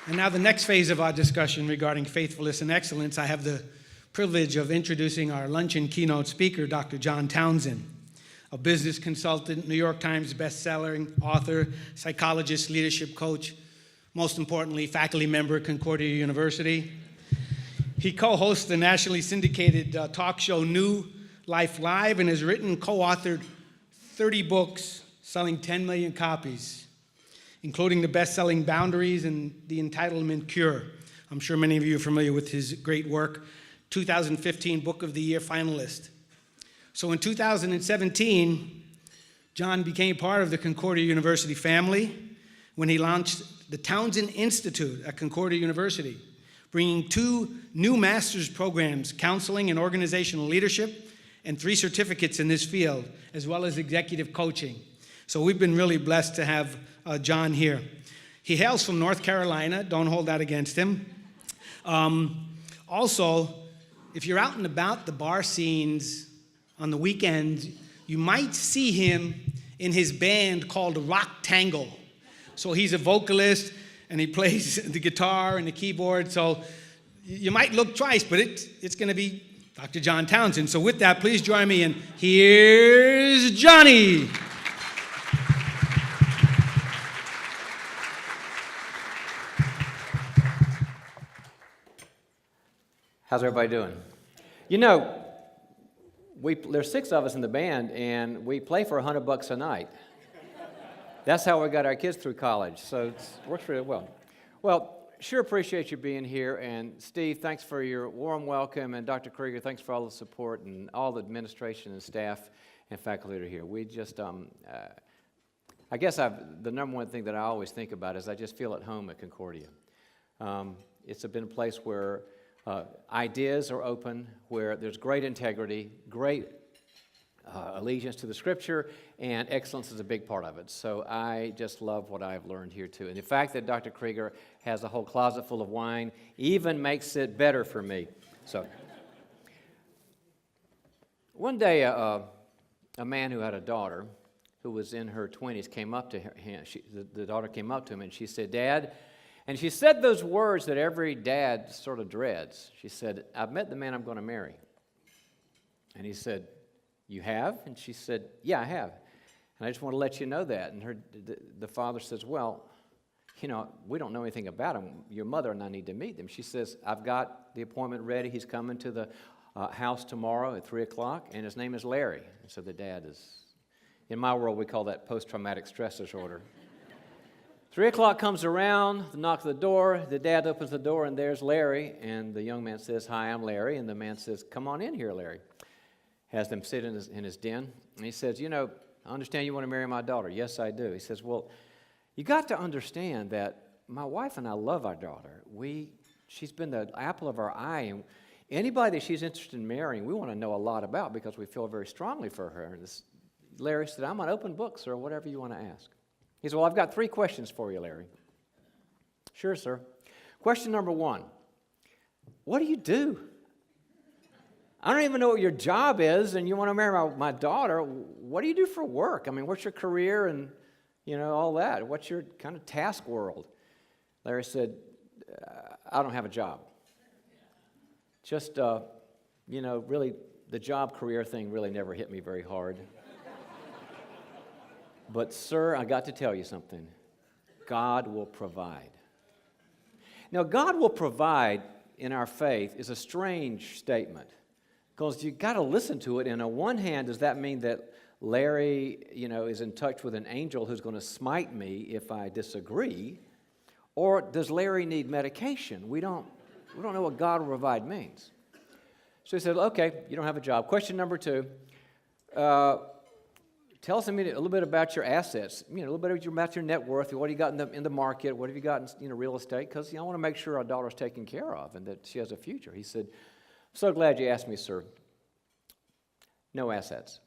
And now the next phase of our discussion regarding faithfulness and excellence, I have the privilege of introducing our luncheon keynote speaker, Dr. John Townsend, a business consultant, New York Times bestselling author, psychologist, leadership coach, most importantly, faculty member at Concordia University. He co-hosts the nationally syndicated talk show New Life Live and has written and co-authored 30 books selling 10 million copies, including the best-selling Boundaries and the Entitlement Cure. I'm sure many of you are familiar with his great work. 2015 Book of the Year finalist. So in 2017, John became part of the Concordia University family when he launched the Townsend Institute at Concordia University, bringing 2 new master's programs, counseling and organizational leadership, and 3 certificates in this field, as well as executive coaching. So we've been really blessed to have John here. He hails from North Carolina. Don't hold that against him. Also, if you're out and about the bar scenes on the weekends, you might see him in his band called Rock Tango. So he's a vocalist, and he plays the guitar and the keyboard. So you might look twice, but it's going to be Dr. John Townsend. So with that, please join me in Here's Johnny. How's everybody doing? You know, there's 6 of us in the band, and we play for $100 a night. That's how we got our kids through college, so it works really well. Well, sure appreciate you being here, and Steve, thanks for your warm welcome, and Dr. Krieger, thanks for all the support, and all the administration and staff and faculty that are here. We just, I guess the number one thing that I always think about is I just feel at home at Concordia. It's been a place where ideas are open, where there's great integrity, great allegiance to the Scripture, and excellence is a big part of it. So I just love what I've learned here, too. And the fact that Dr. Krieger has a whole closet full of wine even makes it better for me. So one day, a man who had a daughter who was in her 20s came up to him. The daughter came up to him, and she said, "Dad," and she said those words that every dad sort of dreads. She said, "I've met the man I'm going to marry." And he said, "You have?" And she said, "Yeah, I have. And I just want to let you know that." And the father says, "Well, you know, we don't know anything about him. Your mother and I need to meet him." She says, "I've got the appointment ready. He's coming to the house tomorrow at 3 o'clock, and his name is Larry." And so the dad is, in my world, we call that post-traumatic stress disorder. 3 o'clock comes around, the knock on the door, the dad opens the door, and there's Larry, and the young man says, "Hi, I'm Larry," and the man says, "Come on in here, Larry." Has them sit in his den, and he says, "You know, I understand you want to marry my daughter." "Yes, I do." He says, "Well, you got to understand that my wife and I love our daughter. She's been the apple of our eye, and anybody that she's interested in marrying, we want to know a lot about because we feel very strongly for her." And Larry said, "I'm an open book, sir, whatever you want to ask." He said, "Well, I've got 3 questions for you, Larry." "Sure, sir." Question number 1, what do you do? I don't even know what your job is, and you want to marry my daughter. What do you do for work? I mean, what's your career and, you know, all that? What's your kind of task world? Larry said, "I don't have a job. Just, you know, really, the job career thing really never hit me very hard. But, sir, I got to tell you something. God will provide." Now, God will provide in our faith is a strange statement because you got to listen to it. And on one hand, does that mean that Larry, you know, is in touch with an angel who's going to smite me if I disagree? Or does Larry need medication? We don't know what God will provide means. So he said, "Okay, you don't have a job." Question number 2. Tell us a little bit about your assets, you know, a little bit about your net worth. What do you got in the market? What have you got in, you know, real estate? Because, you know, I want to make sure our daughter's taken care of and that she has a future. He said, "So glad you asked me, sir. No assets.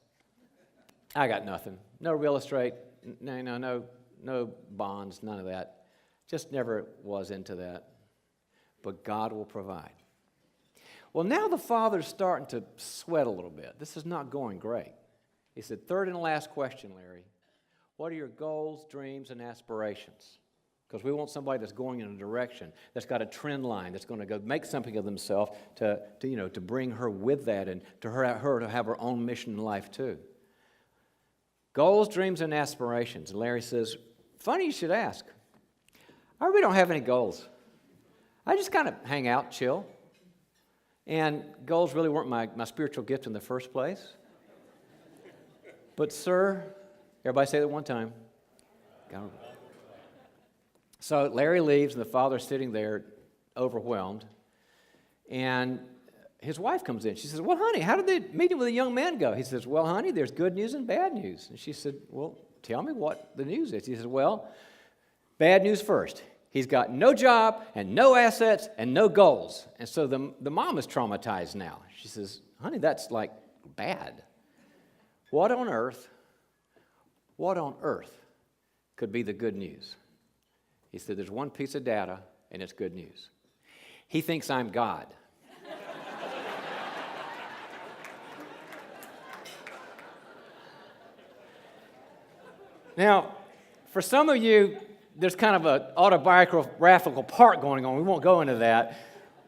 I got nothing. No real estate, no bonds, none of that. Just never was into that. But God will provide." Well, now the father's starting to sweat a little bit. This is not going great. He said, "Third and last question, Larry. What are your goals, dreams, and aspirations?" because we want somebody that's going in a direction, that's got a trend line, that's going to go make something of themselves to bring her with that and to her to have her own mission in life too. Goals, dreams, and aspirations. And Larry says, funny you should ask. I really don't have any goals. I just kind of hang out, chill. And goals really weren't my spiritual gift in the first place. But sir, everybody say that one time. So Larry leaves, and the father's sitting there overwhelmed. And his wife comes in. She says, well, honey, how did the meeting with the young man go? He says, well, honey, there's good news and bad news. And she said, well, tell me what the news is. He says, well, bad news first. He's got no job and no assets and no goals. And so the mom is traumatized now. She says, honey, that's like bad. What on earth could be the good news? He said, there's one piece of data, and it's good news. He thinks I'm God. Now, for some of you, there's kind of an autobiographical part going on. We won't go into that.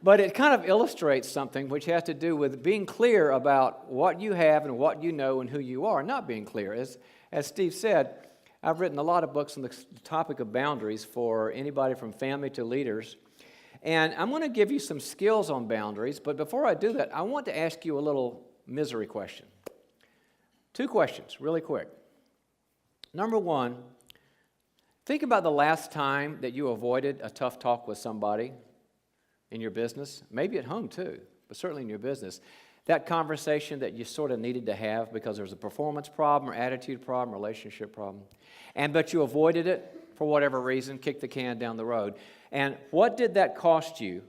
But it kind of illustrates something which has to do with being clear about what you have and what you know and who you are, not being clear. As Steve said, I've written a lot of books on the topic of boundaries for anybody from family to leaders. And I'm going to give you some skills on boundaries. But before I do that, I want to ask you a little misery question. 2 questions, really quick. Number 1, think about the last time that you avoided a tough talk with somebody in your business, maybe at home too, but certainly in your business. That conversation that you sort of needed to have because there was a performance problem or attitude problem, relationship problem, but you avoided it for whatever reason, kicked the can down the road. And what did that cost you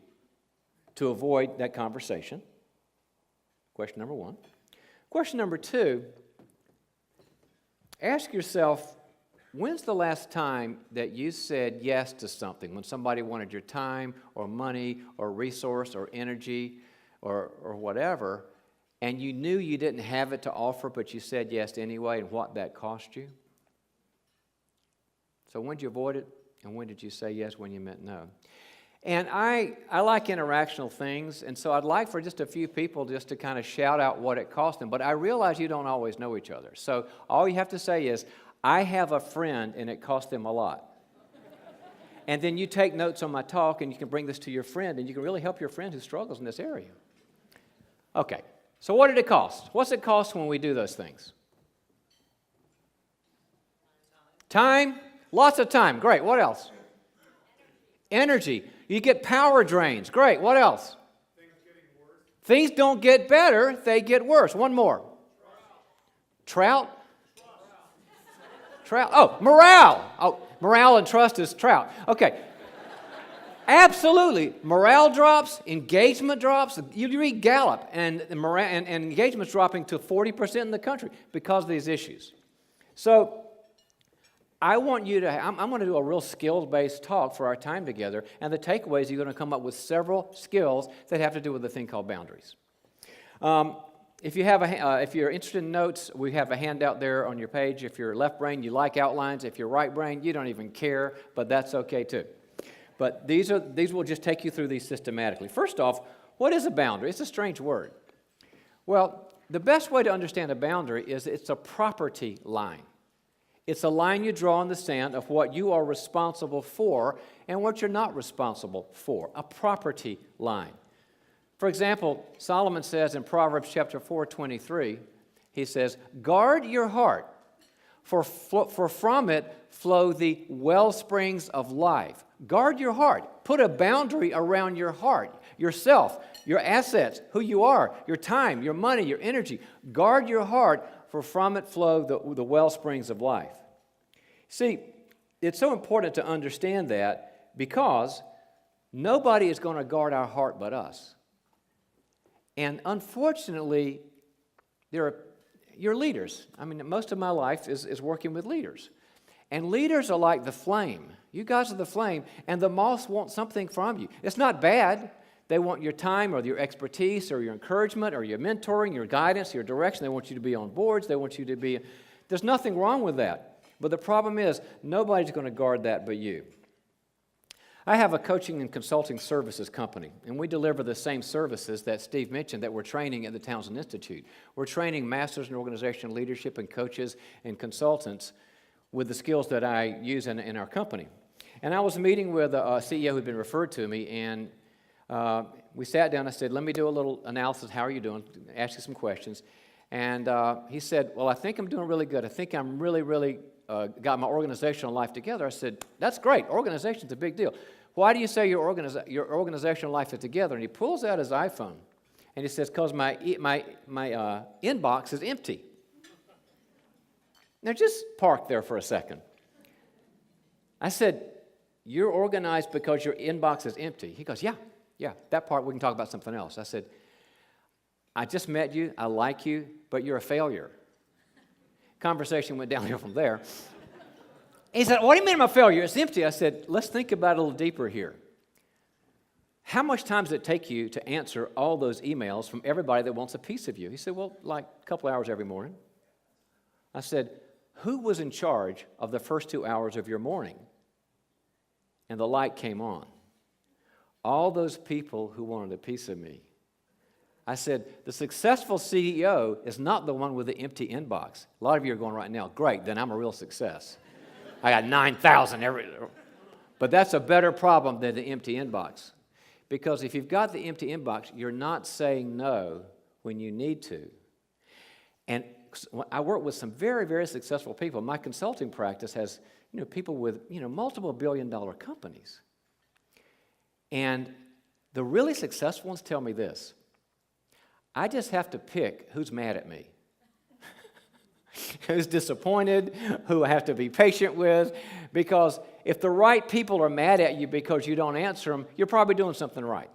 to avoid that conversation? Question number 1. Question number 2, ask yourself, when's the last time that you said yes to something, when somebody wanted your time or money or resource or energy or whatever, and you knew you didn't have it to offer, but you said yes anyway, and what that cost you? So when did you avoid it, and when did you say yes when you meant no? And I like interactional things, and so I'd like for just a few people just to kind of shout out what it cost them, but I realize you don't always know each other. So all you have to say is, I have a friend, and it cost them a lot. And then you take notes on my talk, and you can bring this to your friend, and you can really help your friend who struggles in this area. Okay, so what did it cost? What's it cost when we do those things? Time. Lots of time. Great. What else? Energy. You get power drains. Great. What else? Things don't get better, they get worse. One more. Trout. Oh, morale. Oh, morale and trust is trout. Okay. Absolutely. Morale drops, engagement drops. You read Gallup, and engagement's dropping to 40% in the country because of these issues. So I want you to, I'm going to do a real skills-based talk for our time together, and the takeaways, you're going to come up with several skills that have to do with a thing called boundaries. If you're interested in notes, we have a handout there on your page. If you're left brain, you like outlines. If you're right brain, you don't even care, but that's okay too. But these will just take you through these systematically. First off, what is a boundary? It's a strange word. Well, the best way to understand a boundary is it's a property line. It's a line you draw in the sand of what you are responsible for and what you're not responsible for, a property line. For example, Solomon says in Proverbs chapter 4:23, he says, guard your heart, for from it flow the well springs of life. Guard your heart. Put a boundary around your heart, yourself, your assets, who you are, your time, your money, your energy. Guard your heart, for from it flow the well springs of life. See, it's so important to understand that because nobody is going to guard our heart but us. And unfortunately, you're leaders. I mean, most of my life is working with leaders. And leaders are like the flame. You guys are the flame, and the moths want something from you. It's not bad. They want your time or your expertise or your encouragement or your mentoring, your guidance, your direction. They want you to be on boards. They want you to be... There's nothing wrong with that. But the problem is, nobody's going to guard that but you. I have a coaching and consulting services company, and we deliver the same services that Steve mentioned that we're training at the Townsend Institute. We're training masters in organizational leadership and coaches and consultants with the skills that I use in our company. And I was meeting with a CEO who had been referred to me, and we sat down. I said, let me do a little analysis. How are you doing? Ask you some questions. And he said, well, I think I'm doing really good. I think I'm really got my organizational life together. I said, that's great. Organization's a big deal. Why do you say your organizational life is together? And he pulls out his iPhone, and he says, because my inbox is empty. Now, just park there for a second. I said, you're organized because your inbox is empty. He goes, yeah, that part we can talk about something else. I said, I just met you, I like you, but you're a failure. Conversation went downhill from there. He said, what do you mean I'm a failure? It's empty. I said, let's think about it a little deeper here. How much time does it take you to answer all those emails from everybody that wants a piece of you? He said, well, like a couple hours every morning. I said, who was in charge of the first 2 hours of your morning? And the light came on. All those people who wanted a piece of me. I said, the successful CEO is not the one with the empty inbox. A lot of you are going right now, great, then I'm a real success. I got 9,000 every... But that's a better problem than the empty inbox. Because if you've got the empty inbox, you're not saying no when you need to. And I work with some very, very successful people. My consulting practice has people with multiple billion-dollar companies. And the really successful ones tell me this. I just have to pick who's mad at me, who's disappointed, who I have to be patient with, because if the right people are mad at you because you don't answer them, you're probably doing something right.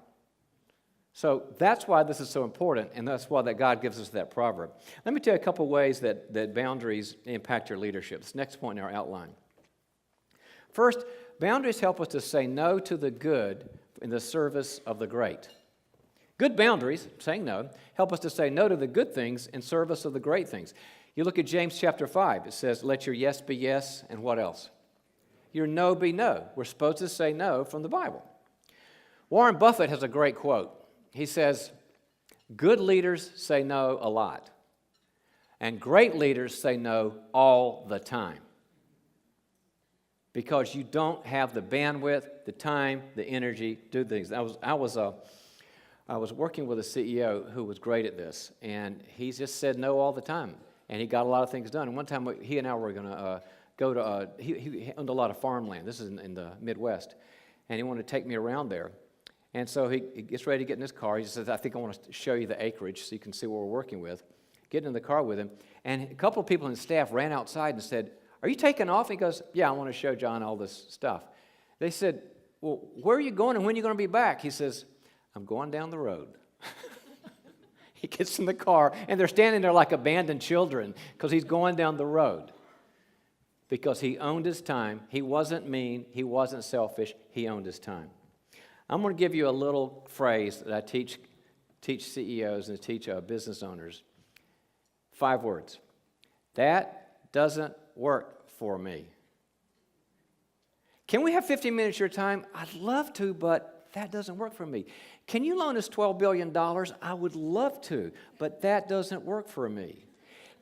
So that's why this is so important, and that's why that God gives us that proverb. Let me tell you a couple ways that boundaries impact your leadership. This next point in our outline. First, boundaries help us to say no to the good in the service of the great. Good boundaries, saying no, help us to say no to the good things in service of the great things. You look at James chapter 5. It says, let your yes be yes, and what else? Your no be no. We're supposed to say no from the Bible. Warren Buffett has a great quote. He says, good leaders say no a lot, and great leaders say no all the time. Because you don't have the bandwidth, the time, the energy to do things. I was working with a CEO who was great at this, and he just said no all the time, and he got a lot of things done. And one time, he and I were going to go to, he owned a lot of farmland. This is in the Midwest, and he wanted to take me around there. And so he gets ready to get in his car. He says, I think I want to show you the acreage so you can see what we're working with. Get in the car with him, and a couple of people in the staff ran outside and said, are you taking off? He goes, yeah, I want to show John all this stuff. They said, well, where are you going and when are you going to be back? He says, I'm going down the road. He gets in the car, and they're standing there like abandoned children because he's going down the road. Because he owned his time. He wasn't mean. He wasn't selfish. He owned his time. I'm going to give you a little phrase that I teach CEOs and teach business owners. 5 words. That doesn't work for me. Can we have 15 minutes of your time? I'd love to, but that doesn't work for me. Can you loan us $12 billion? I would love to, but that doesn't work for me.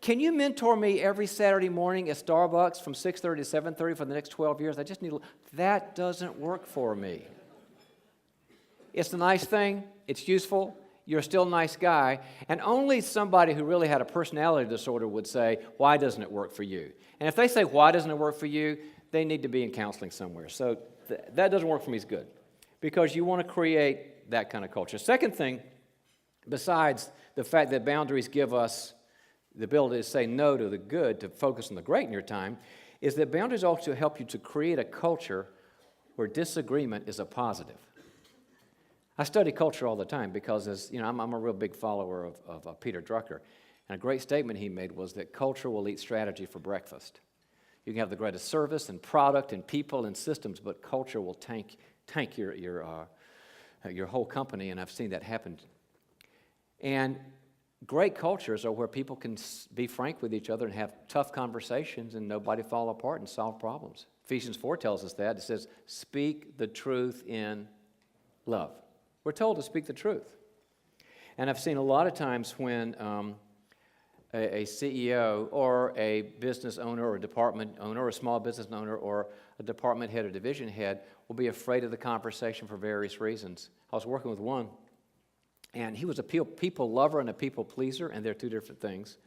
Can you mentor me every Saturday morning at Starbucks from 6:30 to 7:30 for the next 12 years? I just need that doesn't work for me. It's a nice thing. It's useful. You're still a nice guy. And only somebody who really had a personality disorder would say, why doesn't it work for you? And if they say, why doesn't it work for you, they need to be in counseling somewhere. So that doesn't work for me is good because you want to create that kind of culture. Second thing, besides the fact that boundaries give us the ability to say no to the good, to focus on the great in your time, is that boundaries also help you to create a culture where disagreement is a positive. I study culture all the time because, as you know, I'm a real big follower of Peter Drucker. And a great statement he made was that culture will eat strategy for breakfast. You can have the greatest service and product and people and systems, but culture will tank your whole company, and I've seen that happen. And great cultures are where people can be frank with each other and have tough conversations and nobody fall apart and solve problems. Ephesians 4 tells us that. It says, speak the truth in love. We're told to speak the truth. And I've seen a lot of times when a CEO or a business owner or a department owner or a small business owner or a department head or division head will be afraid of the conversation for various reasons. I was working with one, and he was a people lover and a people pleaser, and they're two different things.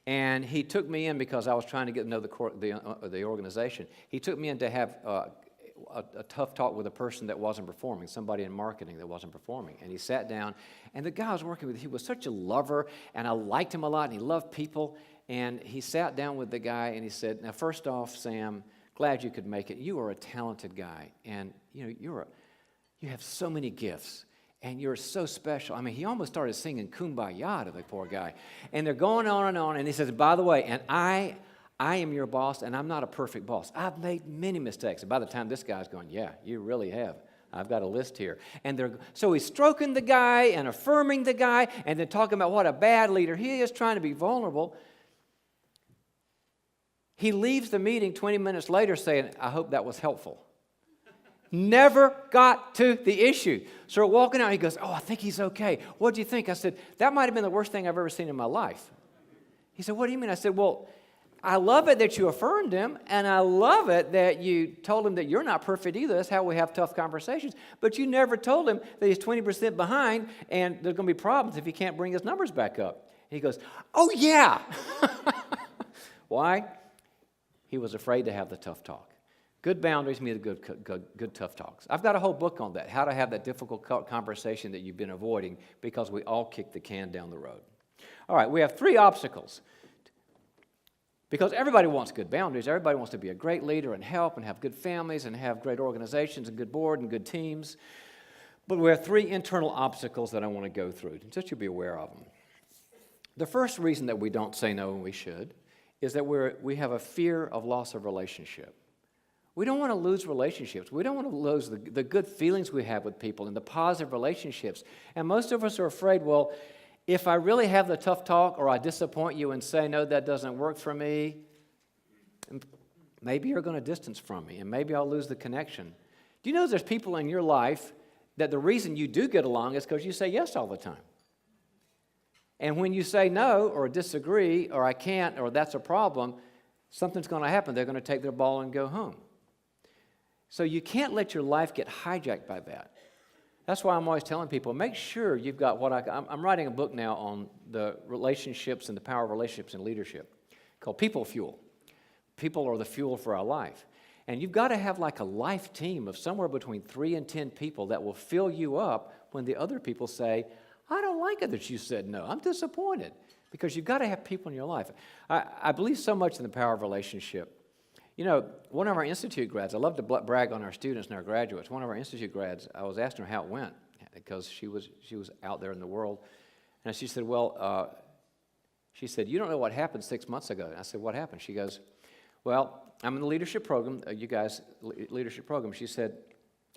And he took me in because I was trying to get to know the organization. He took me in to have a tough talk with a person that wasn't performing, somebody in marketing that wasn't performing. And he sat down, and the guy I was working with, he was such a lover, and I liked him a lot, and he loved people. And he sat down with the guy, and he said, now, first off, Sam, glad you could make it. You are a talented guy, and you have so many gifts. And you're so special. I mean, he almost started singing Kumbaya to the poor guy. And they're going on, and he says, by the way, and I am your boss, and I'm not a perfect boss. I've made many mistakes. And by the time this guy's going, yeah, you really have. I've got a list here. And so he's stroking the guy and affirming the guy and then talking about what a bad leader he is, trying to be vulnerable. He leaves the meeting 20 minutes later saying, I hope that was helpful. Never got to the issue. So walking out, he goes, oh, I think he's okay. What do you think? I said, that might have been the worst thing I've ever seen in my life. He said, what do you mean? I said, well, I love it that you affirmed him, and I love it that you told him that you're not perfect either. That's how we have tough conversations. But you never told him that he's 20% behind, and there's going to be problems if he can't bring his numbers back up. He goes, oh, yeah. Why? He was afraid to have the tough talk. Good boundaries mean good tough talks. I've got a whole book on that, how to have that difficult conversation that you've been avoiding, because we all kick the can down the road. All right, we have 3 obstacles. Because everybody wants good boundaries. Everybody wants to be a great leader and help and have good families and have great organizations and good board and good teams. But we have 3 internal obstacles that I want to go through, just to be aware of them. The first reason that we don't say no when we should is that we have a fear of loss of relationship. We don't want to lose relationships. We don't want to lose the good feelings we have with people and the positive relationships. And most of us are afraid, well, if I really have the tough talk or I disappoint you and say, no, that doesn't work for me, maybe you're going to distance from me and maybe I'll lose the connection. Do you know there's people in your life that the reason you do get along is because you say yes all the time? And when you say no or disagree or I can't or that's a problem, something's going to happen. They're going to take their ball and go home. So you can't let your life get hijacked by that. That's why I'm always telling people, make sure you've got I'm writing a book now on the relationships and the power of relationships in leadership called People Fuel. People are the fuel for our life. And you've got to have like a life team of somewhere between 3 and 10 people that will fill you up when the other people say, I don't like it that you said no. I'm disappointed. Because you've got to have people in your life. I believe so much in the power of relationship. You know, one of our institute grads, I love to brag on our students and our graduates. One of our institute grads, I was asking her how it went because she was out there in the world. And she said, you don't know what happened 6 months ago. And I said, what happened? She goes, well, I'm in the leadership program, you guys' leadership program. She said,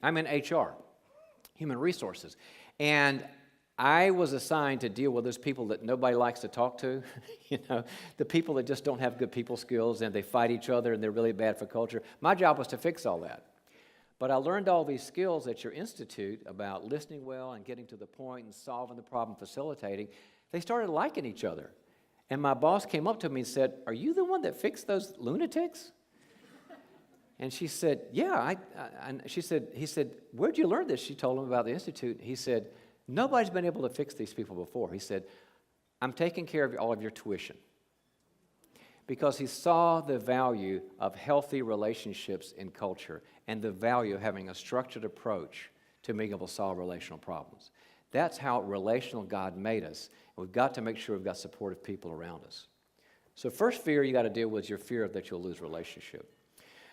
I'm in HR, human resources. And I was assigned to deal with those people that nobody likes to talk to, the people that just don't have good people skills and they fight each other and they're really bad for culture. My job was to fix all that. But I learned all these skills at your institute about listening well and getting to the point and solving the problem, facilitating. They started liking each other. And my boss came up to me and said, are you the one that fixed those lunatics? And she said, yeah. He said, where'd you learn this? She told him about the institute. He said, nobody's been able to fix these people before. He said, I'm taking care of all of your tuition. Because he saw the value of healthy relationships in culture and the value of having a structured approach to being able to solve relational problems. That's how relational God made us. We've got to make sure we've got supportive people around us. So first fear you got to deal with is your fear that you'll lose relationship.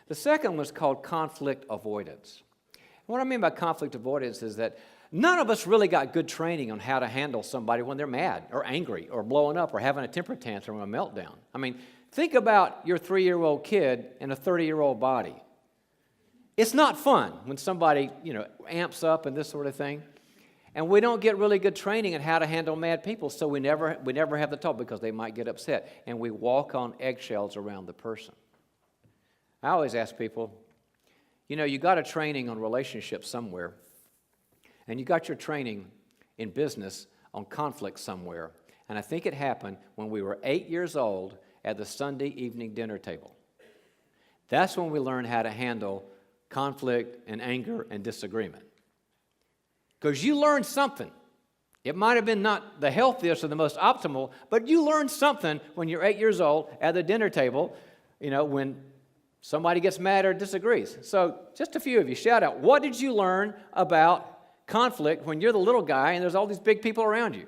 The second one is called conflict avoidance. And what I mean by conflict avoidance is that none of us really got good training on how to handle somebody when they're mad or angry or blowing up or having a temper tantrum or a meltdown. I mean, think about your 3-year-old kid in a 30-year-old body. It's not fun when somebody, amps up and this sort of thing. And we don't get really good training on how to handle mad people, so we never have the talk because they might get upset. And we walk on eggshells around the person. I always ask people, you got a training on relationships somewhere, and you got your training in business on conflict somewhere. And I think it happened when we were 8 years old at the Sunday evening dinner table. That's when we learned how to handle conflict and anger and disagreement. Because you learned something. It might have been not the healthiest or the most optimal, but you learned something when you're 8 years old at the dinner table, when somebody gets mad or disagrees. So just a few of you, shout out, what did you learn about conflict when you're the little guy and there's all these big people around you?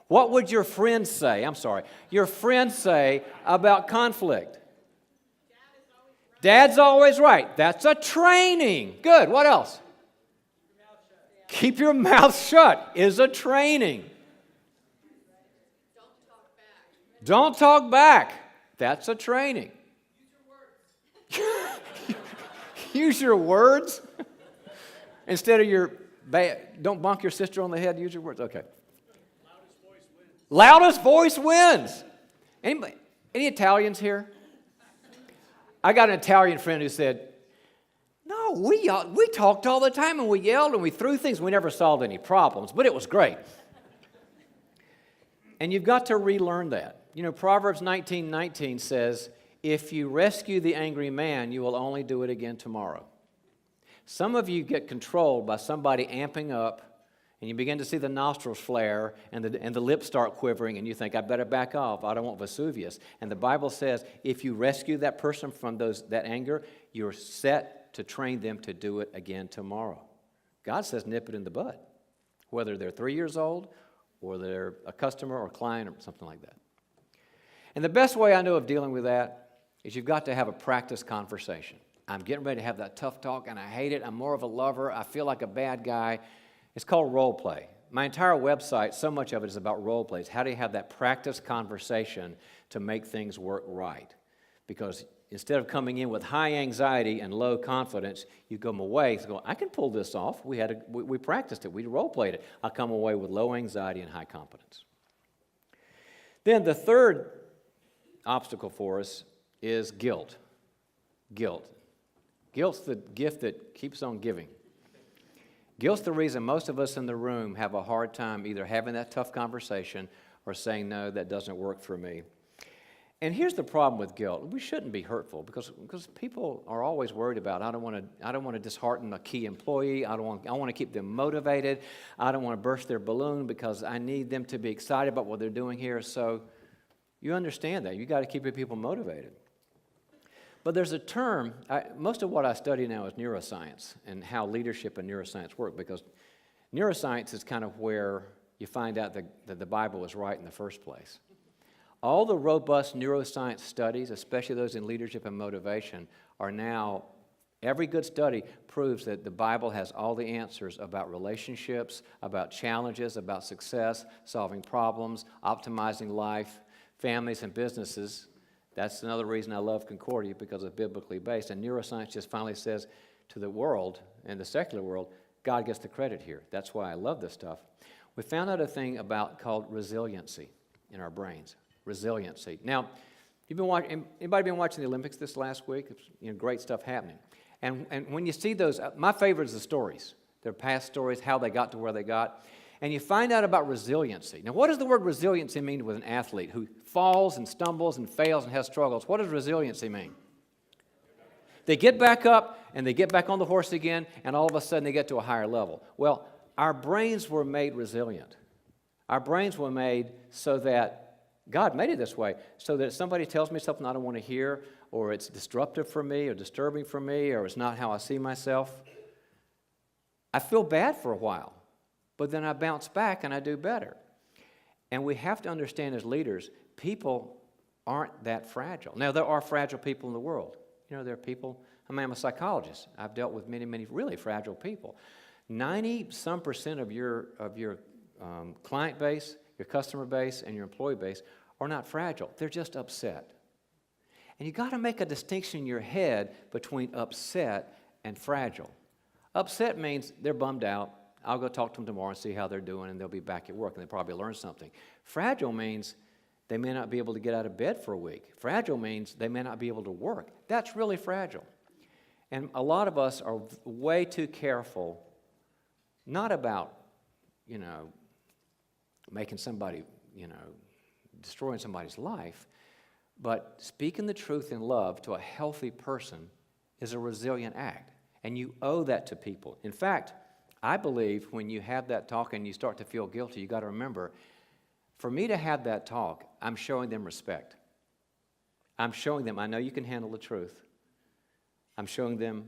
What would your friends say? Your friends say about conflict? Dad's always right. That's a training. Good. What else? Keep your mouth shut is a training. Don't talk back. That's a training. Use your words. Instead of don't bonk your sister on the head, use your words. Okay. Loudest voice wins. Any Italians here? I got an Italian friend who said, no, we talked all the time and we yelled and we threw things. We never solved any problems, but it was great. And you've got to relearn that. Proverbs 19:19 says, if you rescue the angry man, you will only do it again tomorrow. Some of you get controlled by somebody amping up, and you begin to see the nostrils flare and the lips start quivering, and you think, I better back off. I don't want Vesuvius. And the Bible says, if you rescue that person from that anger, you're set to train them to do it again tomorrow. God says nip it in the bud, whether they're 3 years old or they're a customer or client or something like that. And the best way I know of dealing with that is you've got to have a practice conversation. I'm getting ready to have that tough talk, and I hate it. I'm more of a lover. I feel like a bad guy. It's called role play. My entire website, so much of it is about role plays. How do you have that practice conversation to make things work right? Because instead of coming in with high anxiety and low confidence, you come away and go, I can pull this off. We practiced it. We role played it. I come away with low anxiety and high confidence. Then the third obstacle for us is guilt. Guilt. Guilt's the gift that keeps on giving. Guilt's the reason most of us in the room have a hard time either having that tough conversation or saying, no, that doesn't work for me. And here's the problem with guilt. We shouldn't be hurtful because people are always worried about, I don't want to dishearten a key employee. I want to keep them motivated. I don't want to burst their balloon because I need them to be excited about what they're doing here. So you understand that. You got to keep your people motivated. But there's a term, most of what I study now is neuroscience and how leadership and neuroscience work, because neuroscience is kind of where you find out that the Bible was right in the first place. All the robust neuroscience studies, especially those in leadership and motivation, are now, every good study proves that the Bible has all the answers about relationships, about challenges, about success, solving problems, optimizing life, families and businesses. That's another reason I love Concordia, because it's biblically based. And neuroscience just finally says to the world, and the secular world, God gets the credit here. That's why I love this stuff. We found out a thing called resiliency in our brains. Resiliency. Now, anybody been watching the Olympics this last week? It's, great stuff happening. And when you see those, my favorite is the stories. Their past stories, how they got to where they got. And you find out about resiliency. Now, what does the word resiliency mean with an athlete who falls and stumbles and fails and has struggles? What does resiliency mean? They get back up and they get back on the horse again, and all of a sudden they get to a higher level. Well, our brains were made resilient. Our brains were made so that God made it this way, so that if somebody tells me something I don't want to hear, or it's disruptive for me, or disturbing for me, or it's not how I see myself, I feel bad for a while. But then I bounce back and I do better. And we have to understand as leaders, people aren't that fragile. Now, there are fragile people in the world. There are people, I'm a psychologist. I've dealt with many, many really fragile people. 90-some% of your client base, your customer base, and your employee base are not fragile. They're just upset. And you got to make a distinction in your head between upset and fragile. Upset means they're bummed out. I'll go talk to them tomorrow and see how they're doing, and they'll be back at work, and they'll probably learn something. Fragile means They may not be able to get out of bed for a week. Fragile means they may not be able to work. That's really fragile. And a lot of us are way too careful, not about, making somebody, destroying somebody's life, but speaking the truth in love to a healthy person is a resilient act. And you owe that to people. In fact, I believe when you have that talk and you start to feel guilty, you got to remember, for me to have that talk, I'm showing them respect. I'm showing them, I know you can handle the truth. I'm showing them,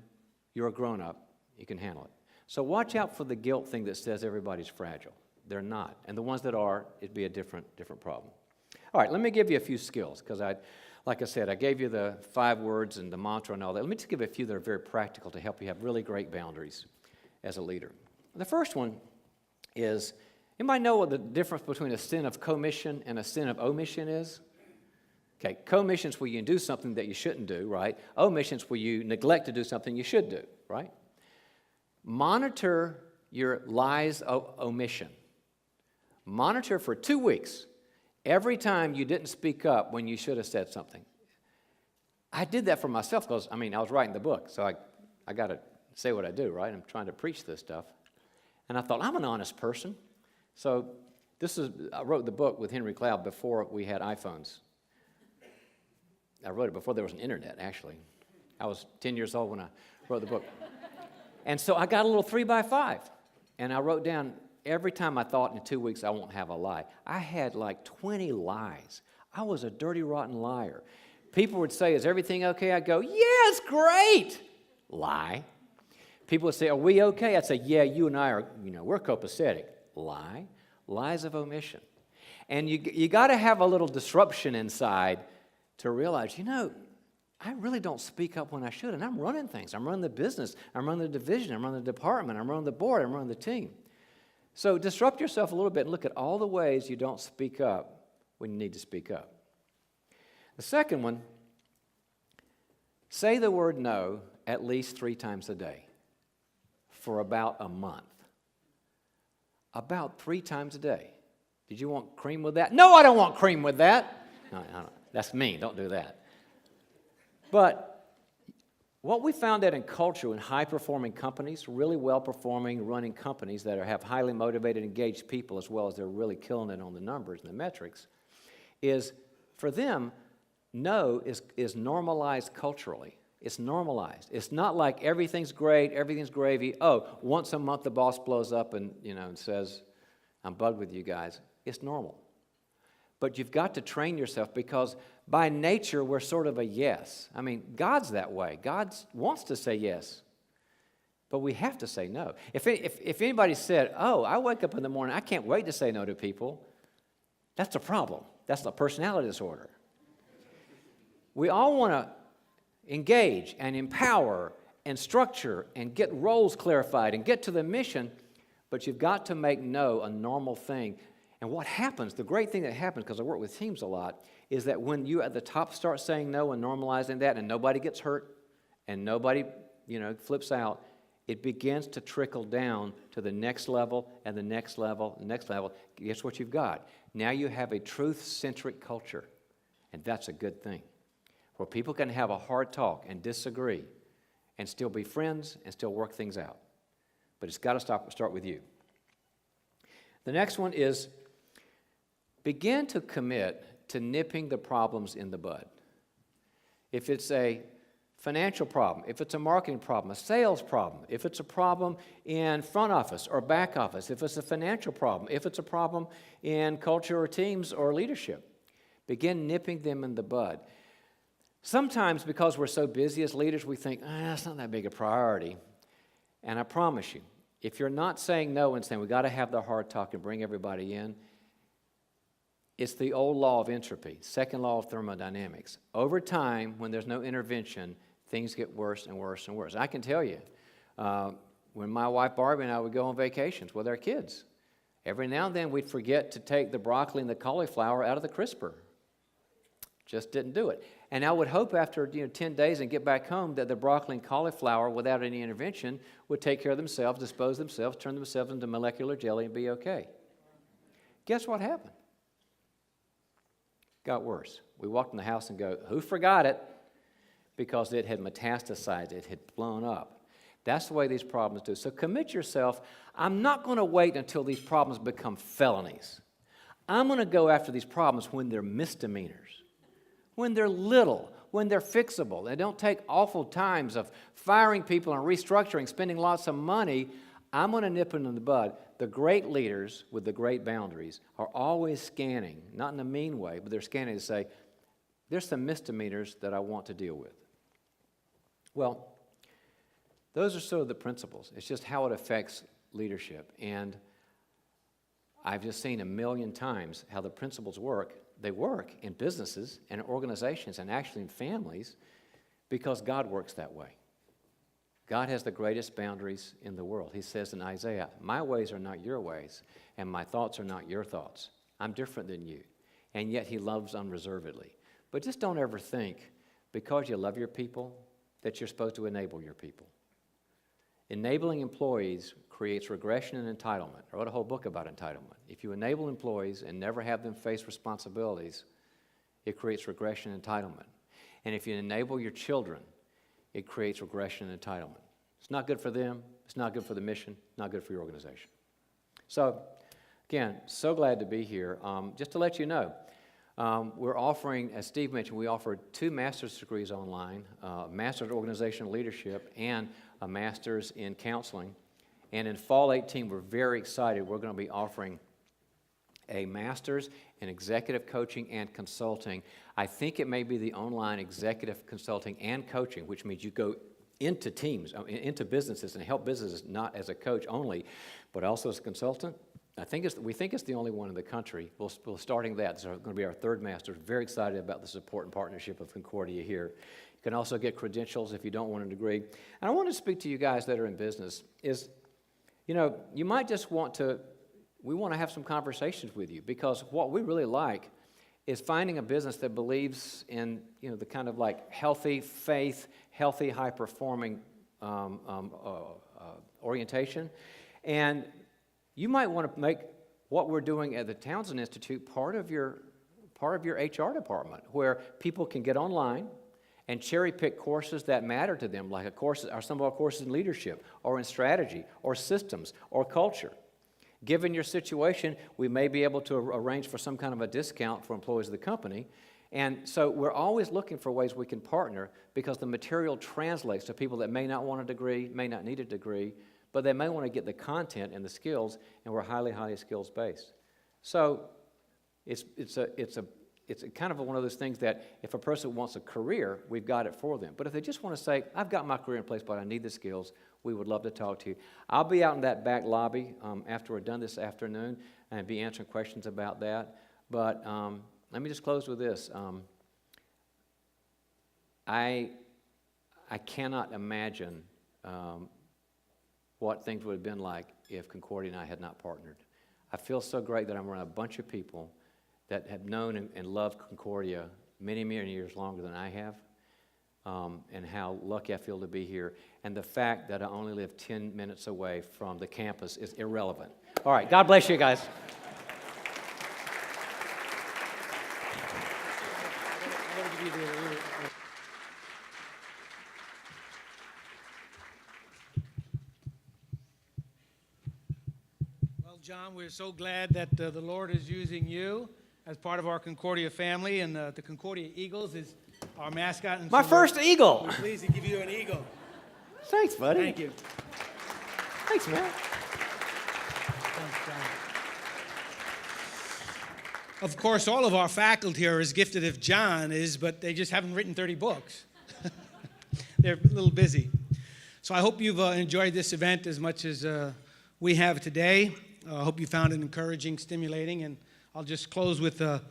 you're a grown-up, you can handle it. So watch out for the guilt thing that says everybody's fragile. They're not. And the ones that are, it'd be a different problem. All right, let me give you a few skills, because like I said, I gave you the 5 words and the mantra and all that. Let me just give you a few that are very practical to help you have really great boundaries as a leader. The first one is, anybody know what the difference between a sin of commission and a sin of omission is? Okay, commission is where you do something that you shouldn't do, right? Omission is where you neglect to do something you should do, right? Monitor your lies of omission. Monitor for 2 weeks every time you didn't speak up when you should have said something. I did that for myself because, I was writing the book, so I got to say what I do, right? I'm trying to preach this stuff. And I thought, I'm an honest person. So I wrote the book with Henry Cloud before we had iPhones. I wrote it before there was an internet, actually. I was 10 years old when I wrote the book. And so I got a little 3x5, and I wrote down every time I thought in 2 weeks I won't have a lie. I had like 20 lies. I was a dirty, rotten liar. People would say, is everything okay? I'd go, yeah, it's great. Lie. People would say, are we okay? I'd say, yeah, you and I are, we're copacetic. Lie. Lies of omission. And you got to have a little disruption inside to realize, I really don't speak up when I should, and I'm running things. I'm running the business. I'm running the division. I'm running the department. I'm running the board. I'm running the team. So disrupt yourself a little bit and look at all the ways you don't speak up when you need to speak up. The second one, say the word no at least 3 times a day for about a month. About 3 times a day. Did you want cream with that? No, I don't want cream with that. No, that's mean. Don't do that. But what we found out in culture in high-performing companies, really well-performing, running companies that have highly motivated, engaged people as well as they're really killing it on the numbers and the metrics, is for them, no is normalized culturally. It's normalized. It's not like everything's great, everything's gravy. Oh, once a month the boss blows up and says, I'm bugged with you guys. It's normal. But you've got to train yourself because by nature, we're sort of a yes. God's that way. God wants to say yes, but we have to say no. If anybody said, oh, I wake up in the morning, I can't wait to say no to people, that's a problem. That's a personality disorder. We all want to engage and empower and structure and get roles clarified and get to the mission, but you've got to make no a normal thing. And what happens, the great thing that happens, because I work with teams a lot, is that when you at the top start saying no and normalizing that and nobody gets hurt and nobody, flips out, it begins to trickle down to the next level and the next level, the next level. Guess what you've got? Now you have a truth-centric culture, and that's a good thing, where people can have a hard talk and disagree and still be friends and still work things out. But it's got to start with you. The next one is begin to commit to nipping the problems in the bud. If it's a financial problem, if it's a marketing problem, a sales problem, if it's a problem in front office or back office, if it's a financial problem, if it's a problem in culture or teams or leadership, begin nipping them in the bud. Sometimes because we're so busy as leaders, we think, it's not that big a priority. And I promise you, if you're not saying no and saying we got to have the hard talk and bring everybody in, it's the old law of entropy, second law of thermodynamics. Over time, when there's no intervention, things get worse and worse and worse. I can tell you, when my wife Barbie and I would go on vacations with our kids, every now and then we'd forget to take the broccoli and the cauliflower out of the crisper. Just didn't do it. And I would hope after 10 days and get back home that the broccoli and cauliflower, without any intervention, would take care of themselves, dispose themselves, turn themselves into molecular jelly and be okay. Guess what happened? Got worse. We walked in the house and go, who forgot it? Because it had metastasized, it had blown up. That's the way these problems do. So commit yourself. I'm not going to wait until these problems become felonies. I'm going to go after these problems when they're misdemeanors, when they're little, when they're fixable. They don't take awful times of firing people and restructuring, spending lots of money. I'm going to nip them in the bud. The great leaders with the great boundaries are always scanning, not in a mean way, but they're scanning to say, there's some misdemeanors that I want to deal with. Well, those are sort of the principles. It's just how it affects leadership. And I've just seen a million times how the principles work. They work in businesses and in organizations and actually in families because God works that way. God has the greatest boundaries in the world. He says in Isaiah, my ways are not your ways, and my thoughts are not your thoughts. I'm different than you. And yet he loves unreservedly. But just don't ever think, because you love your people, that you're supposed to enable your people. Enabling employees creates regression and entitlement. I wrote a whole book about entitlement. If you enable employees and never have them face responsibilities, it creates regression and entitlement. And if you enable your children, it creates regression and entitlement. It's not good for them. It's not good for the mission. Not good for your organization. So, again, so glad to be here. Just to let you know, we're offering, as Steve mentioned, we offer 2 master's degrees online, Master's in Organizational Leadership and a Master's in Counseling. And in fall 18, we're very excited. We're going to be offering a Master's in Executive Coaching and Consulting. I think it may be the online Executive Consulting and Coaching, which means you go into teams, into businesses and help businesses, not as a coach only, but also as a consultant. We think it's the only one in the country. We're starting that. It's going to be our 3rd master. Very excited about the support and partnership of Concordia here. You can also get credentials if you don't want a degree. And I want to speak to you guys that are in business is, you might just we want to have some conversations with you because what we really like is finding a business that believes in, the kind of like healthy faith, healthy high-performing orientation. And you might want to make what we're doing at the Townsend Institute part of your HR department, where people can get online and cherry pick courses that matter to them, like some of our courses in leadership, or in strategy, or systems, or culture. Given your situation, we may be able to arrange for some kind of a discount for employees of the company. And so we're always looking for ways we can partner because the material translates to people that may not want a degree, may not need a degree, but they may want to get the content and the skills, and we're highly, highly skills-based. So it's kind of one of those things that if a person wants a career, we've got it for them. But if they just want to say, I've got my career in place, but I need the skills, we would love to talk to you. I'll be out in that back lobby after we're done this afternoon and be answering questions about that. But let me just close with this. I cannot imagine what things would have been like if Concordia and I had not partnered. I feel so great that I'm around a bunch of people that have known and loved Concordia many, many years longer than I have, and how lucky I feel to be here. And the fact that I only live 10 minutes away from the campus is irrelevant. All right, God bless you guys. Well, John, we're so glad that the Lord is using you as part of our Concordia family, and the Concordia Eagles is our mascot. And My first eagle. We're pleased to give you an eagle. Thanks, buddy. Thank you. Thanks, man. Thanks, John. Of course, all of our faculty are as gifted as John is, but they just haven't written 30 books. They're a little busy. So I hope you've enjoyed this event as much as we have today. I hope you found it encouraging, stimulating, and I'll just close with a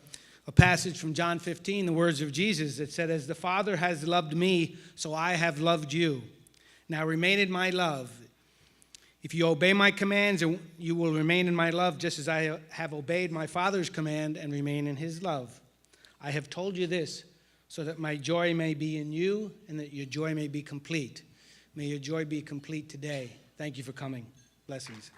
passage from John 15, the words of Jesus that said, as the Father has loved me, so I have loved you. Now remain in my love. If you obey my commands, you will remain in my love, just as I have obeyed my Father's command and remain in his love. I have told you this, so that my joy may be in you and that your joy may be complete. May your joy be complete today. Thank you for coming. Blessings.